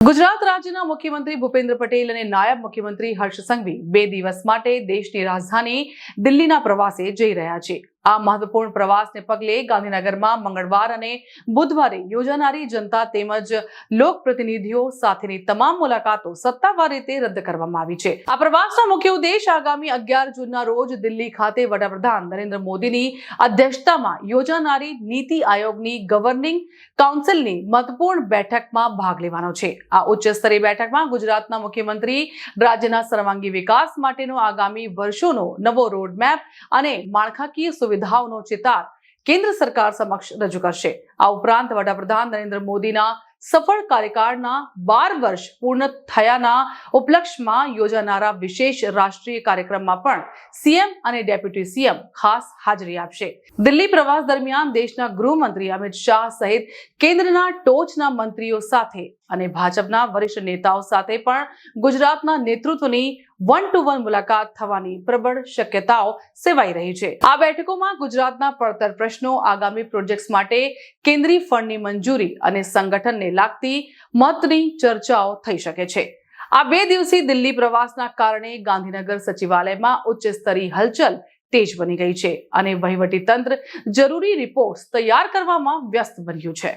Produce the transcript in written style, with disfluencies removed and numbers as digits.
ગુજરાત રાજ્યના મુખ્યમંત્રી ભૂપેન્દ્ર પટેલ અને નાયબ મુખ્યમંત્રી હર્ષ સંઘવી 2 દિવસ માટે દેશની રાજધાની દિલ્હીના પ્રવાસે જઈ રહ્યા છે। આ મહત્વપૂર્ણ પ્રવાસને પગલે ગાંધીનગરમાં મંગળવાર અને બુધવારે યોજાનારી જનતા તેમજ લોકપ્રતિનિધિઓ સાથેની તમામ મુલાકાતો સત્તાવાર રીતે રદ કરવામાં આવી છે। આ પ્રવાસનો મુખ્ય ઉદ્દેશ આગામી 11 જૂનના રોજ દિલ્હી ખાતે વડાપ્રધાન નરેન્દ્ર મોદીની અધ્યક્ષતામાં યોજાનારી નીતિ આયોગની ગવર્નિંગ કાઉન્સિલની મહત્વપૂર્ણ બેઠકમાં ભાગ લેવાનો છે। આ ઉચ્ચ સ્તરીય બેઠકમાં ગુજરાતના મુખ્યમંત્રી રાજ્યના સર્વાંગી વિકાસ માટેનો આગામી વર્ષોનો નવો રોડમેપ અને માળખાકીય સુવિધાઓનો ચિતાર કેન્દ્ર સરકાર સમક્ષ રજૂ કરશે। આ ઉપરાંત વડાપ્રધાન નરેન્દ્ર મોદીના સફળ કાર્યકાળના 12 વર્ષ પૂર્ણ થયાના ઉપલક્ષ્યમાં યોજાનારા વિશેષ રાષ્ટ્રીય કાર્યક્રમમાં પણ સીએમ અને ડેપ્યુટી સીએમ ખાસ હાજરી આપશે। દિલ્હી પ્રવાસ દરમિયાન દેશના ગૃહમંત્રી અમિત શાહ સહિત કેન્દ્રના ટોચના મંત્રીઓ સાથે અને ભાજપના વરિષ્ઠ નેતાઓ સાથે પણ ગુજરાતના નેતૃત્વની 1-to-1 મુલાકાત થવાની પ્રબળ શક્યતાઓ સેવાઈ રહી છે। આ બેઠકોમાં ગુજરાતના પડતર પ્રશ્નો, આગામી પ્રોજેક્ટ્સ માટે કેન્દ્રીય ફંડની મંજૂરી અને સંગઠનને લાગતી મહત્વની ચર્ચાઓ થઈ શકે છે। આ 2 દિવસીય દિલ્હી પ્રવાસના કારણે ગાંધીનગર સચિવાલયમાં ઉચ્ચ સ્તરીય હલચલ તેજ બની ગઈ છે અને વહીવટી તંત્ર જરૂરી રિપોર્ટ્સ તૈયાર કરવામાં વ્યસ્ત બન્યું છે।